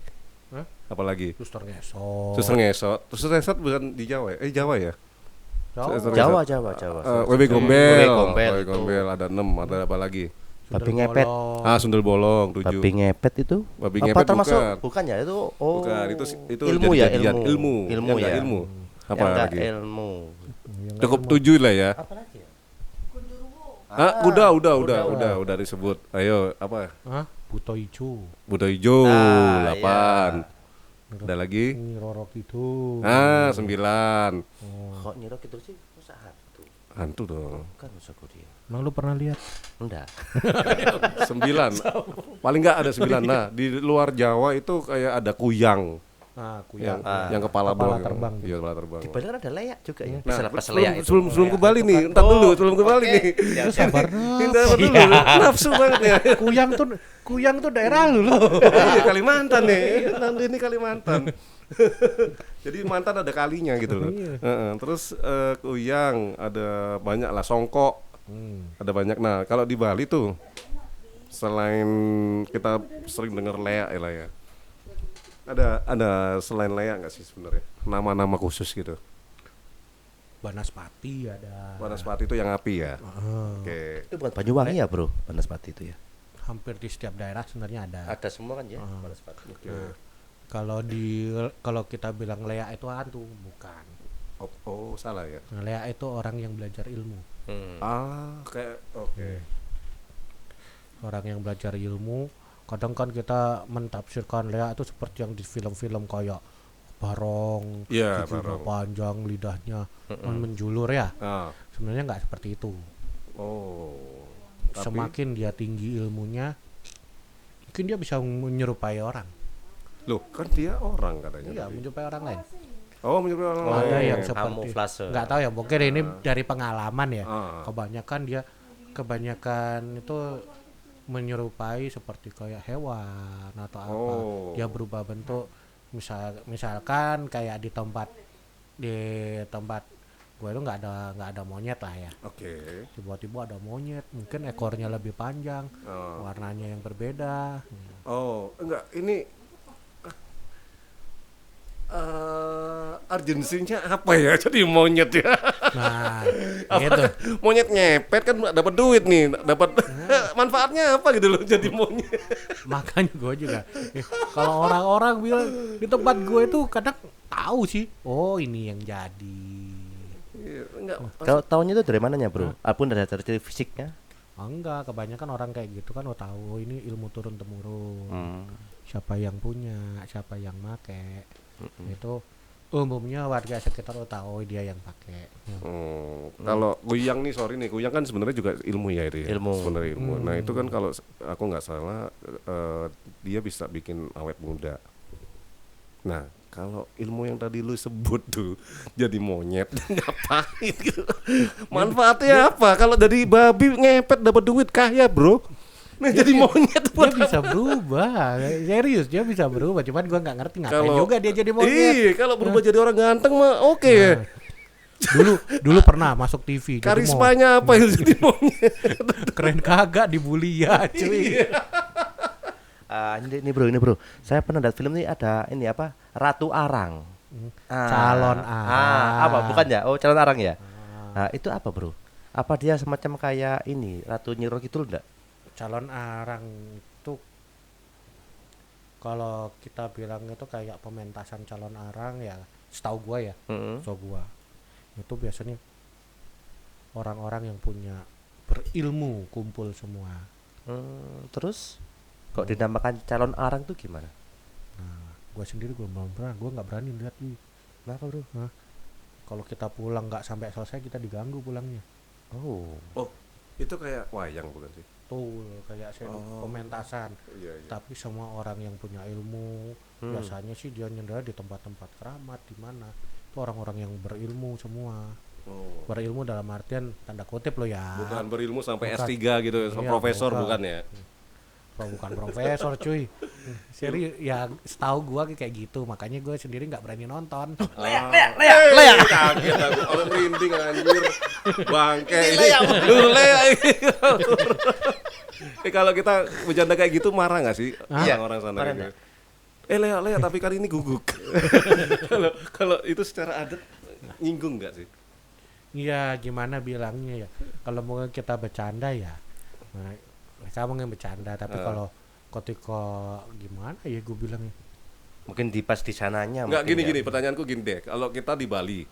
S2: Hah?
S3: Apa lagi?
S2: Suster ngesot.
S3: Suster ngesot. Suster ngesot bukan di Jawa ya? Jawa ya? Suster
S1: Jawa.
S3: Wewe gombel.
S1: Wewe gombel.
S3: Wewe gombel ada 6, ada apa lagi?
S1: Babi ngepet.
S3: Sundel bolong 7.
S1: Babi ngepet itu
S3: Babi
S1: apa
S3: ngepet
S1: termasuk
S3: bukan.
S1: ya itu? Oh.
S3: Bukan, itu
S1: ilmu ya,
S3: jadi-jadian.
S1: ilmu
S3: Yang nggak
S1: ya.
S3: ilmu. Apa
S1: Yang nggak
S3: lagi?
S1: ilmu.
S3: Cukup 7 lah ya.
S1: Apa lagi ya?
S3: Udah disebut. Ayo, apa?
S2: Hah? Buto ijo.
S3: Buto hijau
S1: Ah,
S3: 8. Ada lagi?
S2: Ini Roro Kidul.
S3: 9.
S1: Kok nyirok itu sih masa hantu?
S3: Hantu dong.
S1: Kan masa dia.
S2: Emang lu pernah lihat?
S1: Enggak.
S3: 9. Paling enggak ada 9. Nah, di luar Jawa itu kayak ada kuyang.
S2: Kuyang.
S3: Yang kepala doang.
S2: terbang.
S3: Iya, kepala terbang.
S1: Di Bali kan ada leak juga ya.
S3: Nah,
S1: Bisa lepas leak itu.
S3: sebelum ke Bali nih, entar dulu, sebelum ke Bali nih.
S2: Lu sabar
S3: Entar dulu, nafsu banget ya.
S2: Kuyang tuh daerah lu loh.
S3: Iya, Kalimantan nih. Nanti ini Kalimantan. Jadi mantan ada kalinya gitu loh. Terus kuyang ada banyak lah, songkok. Ada banyak. Nah, kalau di Bali tuh selain kita sering dengar leak lah ya. Ada selain leak nggak sih sebenarnya? Nama-nama khusus gitu.
S2: Banaspati ada.
S3: Banaspati itu yang api ya. Oke.
S1: Itu bukan Banyuwangi ya, Bro? Banaspati itu ya.
S2: Hampir di setiap daerah sebenarnya ada.
S1: Ada semua kan ya, Banaspati.
S3: Oke.
S2: Kalau kita bilang leak itu hantu, bukan.
S3: Oh, salah ya.
S2: Nah, leak itu orang yang belajar ilmu.
S3: Kayak oke.
S2: Orang yang belajar ilmu, kadang kan kita mentafsirkan leak itu seperti yang di film-film kayak barong,
S3: Iya,
S2: giginya
S3: barong.
S2: panjang, lidahnya menjulur ya. Sebenarnya nggak seperti itu.
S3: Oh. Tapi-
S2: Semakin dia tinggi ilmunya, mungkin dia bisa menyerupai orang.
S3: Loh, kan dia orang katanya.
S2: Iya,
S3: tadi.
S2: menyerupai orang lain.
S3: Oh, menyerupai orang
S2: Ada
S3: lain.
S2: yang seperti
S1: Kamuflase.
S2: nggak tahu ya, mungkin ini dari pengalaman ya.
S3: Ah.
S2: Kebanyakan itu menyerupai seperti kayak hewan atau apa.
S3: Oh.
S2: Dia berubah bentuk, misalkan kayak di tempat gue itu nggak ada monyet lah ya.
S3: Oke.
S2: Tiba-tiba ada monyet, mungkin ekornya lebih panjang, warnanya yang berbeda.
S3: Oh, enggak, ini urgensinya apa ya? Jadi monyet ya.
S2: Nah,
S3: Apa
S2: gitu.
S3: kan monyet ngepet kan dapat duit nih, dapat manfaatnya apa gitu loh jadi monyet.
S2: Makanya gue juga kalau orang-orang bilang di tempat gue itu kadang tahu sih, oh ini yang jadi.
S3: Enggak.
S1: Kalau tahunya itu dari mananya, Bro? Apun dari ciri fisiknya?
S2: Enggak, kebanyakan orang kayak gitu kan tahu ini ilmu turun temurun. Siapa yang punya, siapa yang make. Itu umumnya warga sekitar tahu dia yang pakai.
S3: Kalau kuyang nih, sorry nih, kuyang kan sebenarnya juga ilmu ya itu ya.
S1: Ilmu.
S3: Sebenarnya ilmu. Nah, itu kan kalau aku nggak salah dia bisa bikin awet muda. Nah, kalau ilmu yang tadi lu sebut tuh jadi monyet ngapain gitu? Manfaatnya apa? Kalau dari babi ngepet dapat duit kaya, Bro. Nah, jadi monyet
S2: Dia
S3: buat
S2: bisa berubah, serius dia bisa berubah. Cuman gua nggak ngerti ngapain
S3: Kalau-
S2: juga dia jadi monyet.
S3: Iya, kalau berubah jadi orang ganteng mah oke ya.
S2: Dulu pernah masuk TV. jadi
S3: Karismanya apa itu jadi monyet?
S2: keren kagak dibully ya cuy.
S1: Ini bro, saya pernah lihat film ini ada ini apa? Ratu Arang.
S2: Calon arang.
S1: Apa bukan ya? Oh, calon arang ya. Nah, itu apa, Bro? Apa dia semacam kayak ini Ratu Nyi Roro Kidul enggak?
S2: Calon arang itu kalau kita bilang itu kayak pementasan calon arang ya, setahu gua ya, setahu gua itu biasanya orang-orang yang punya berilmu kumpul semua.
S1: Terus kok dinamakan calon arang tuh gimana?
S2: Nah, gua sendiri gua nggak berani lihat nih.
S1: Kenapa, Bro?
S2: Kalau kita pulang nggak sampai selesai kita diganggu pulangnya.
S1: Oh,
S3: Itu kayak wayang bukan sih?
S2: Tuh kayak pementasan.
S3: Iya, iya.
S2: Tapi semua orang yang punya ilmu biasanya sih dia nyendara di tempat-tempat keramat di mana itu orang-orang yang berilmu semua. Berilmu dalam artian tanda kutip lo ya.
S3: Bukan berilmu sampai
S2: Bukan.
S3: S3 gitu,
S2: Iya,
S3: profesor
S2: bukan.
S3: bukan ya?
S2: Bukan profesor cuy. Seri ya setahu gua kayak gitu, makanya gue sendiri nggak berani nonton.
S3: Lea. Kaget aku, orang merinding anjir. Bangke ini. Lea. Kalau kita bercanda kayak gitu marah nggak sih orang-orang sana
S1: marah
S3: gitu? Lea, tapi kali ini guguk. Kalau itu secara adat nyinggung nggak sih?
S2: Iya gimana bilangnya ya, kalau mau kita bercanda ya kita mungkin bercanda, tapi kalau ketika gimana ya gue bilangnya
S1: mungkin di pas di sananya.
S3: Enggak,
S1: mungkin
S3: gini
S1: ya.
S3: pertanyaanku gini deh. Kalau kita di Bali,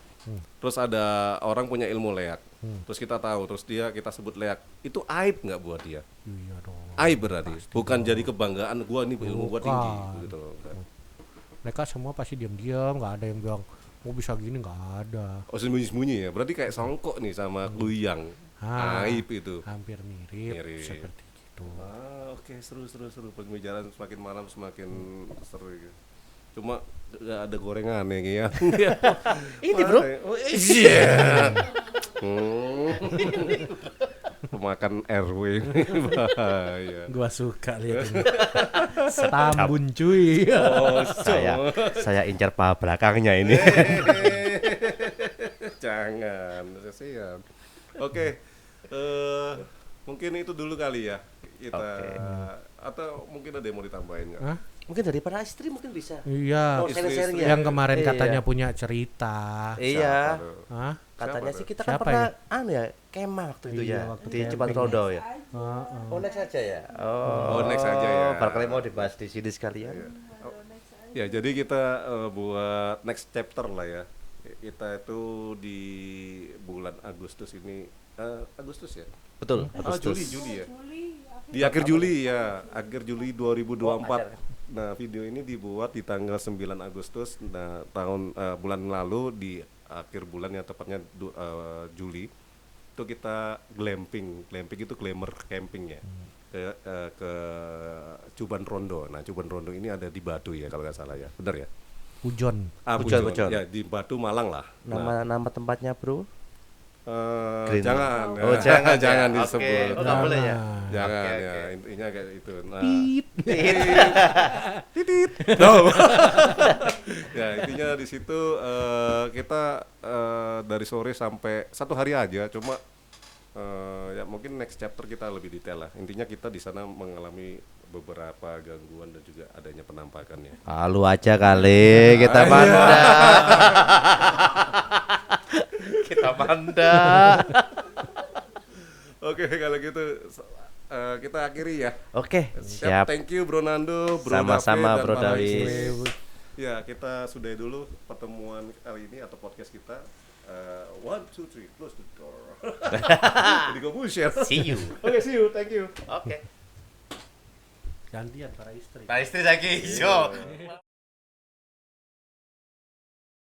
S3: terus ada orang punya ilmu leak, terus kita tahu, terus kita sebut leak, itu aib nggak buat dia?
S2: iya dong.
S3: Aib berarti, bukan jadi kebanggaan gua nih ilmu gua tinggi,
S2: Bukan.
S3: gitu loh.
S2: Mereka semua pasti diam-diam, nggak ada yang bilang mau bisa gini, nggak ada.
S3: Oh, sembunyi-sembunyi ya, berarti kayak songkok nih sama kluyang, aib itu.
S2: Hampir mirip.
S3: Mirip.
S2: Seperti gitu.
S3: Oke, seru. Pembicaraan semakin malam semakin seru gitu. Cuma nggak ada gorengan ya.
S1: Ini, Bro.
S3: Iya. Pemakan RW bahaya.
S2: Gua suka lihat ini. Tambun cuy.
S3: Oh,
S1: Saya incar paha belakangnya ini.
S3: Jangan, kasihan. Oke, mungkin itu dulu kali ya kita. Atau mungkin ada yang mau ditambahin nggak?
S2: Hah?
S1: Mungkin dari para istri mungkin bisa.
S2: Iya.
S1: Oh, sharing-sharing ya.
S2: Yang kemarin
S1: Iya.
S2: katanya punya cerita.
S1: Iya.
S2: Hah?
S1: Katanya
S3: Siapa
S1: sih
S3: tuh?
S1: kita kan
S2: Siapa
S1: pernah ya kemah waktu itu
S2: Iya,
S1: ya
S2: waktu
S1: di
S2: camping.
S1: Cepat Rondo ya.
S2: Heeh.
S1: Oh, next aja ya.
S3: Oh, next aja ya.
S1: Barangkali mau dibahas di sini sekalian.
S3: Ya, jadi kita buat next chapter lah ya. Kita itu di bulan Agustus ini, Agustus ya?
S1: Betul,
S3: Juli ya. Di akhir Juli ya, akhir Juli 2024. Nah, video ini dibuat di tanggal 9 Agustus. Nah, bulan lalu di akhir bulan yang tepatnya Juli itu kita glamping itu glamour camping ya. Ke Cuban Rondo. Nah, Cuban Rondo ini ada di Batu ya kalau nggak salah ya. Benar ya?
S2: Pujon.
S1: Pujon.
S3: Ya, di Batu Malang lah.
S1: Nama tempatnya, Bro? Green.
S3: Jangan.
S1: Oh, jangan
S3: jangan
S1: ya.
S3: disebut.
S1: Oke. Oh, nggak boleh ya.
S3: Jangan
S1: Oke,
S3: ya,
S1: oke.
S3: intinya kayak itu. Nah,
S1: Titit.
S3: no. Ya, intinya di situ kita dari sore sampai 1 hari aja, cuma ya mungkin next chapter kita lebih detail lah. Intinya kita di sana mengalami beberapa gangguan dan juga adanya penampakannya.
S1: Lu aja kali kita manda. Kita manda.
S3: Oke, kalau gitu kita akhiri ya.
S1: Oke,
S3: Siap.
S1: siap.
S3: Thank you Bro Nando, Bro
S1: Sama-sama,
S3: David, dan
S1: Bro
S3: para
S1: Dawis.
S3: istri. Ya, kita sudahi dulu pertemuan kali ini atau podcast kita. 1, 2, 3, close the door. Jadi gue bullshit.
S1: See you.
S3: Oke, see you. Thank you.
S1: Oke.
S2: Gantian para istri.
S1: Nah, istri lagi. Yo.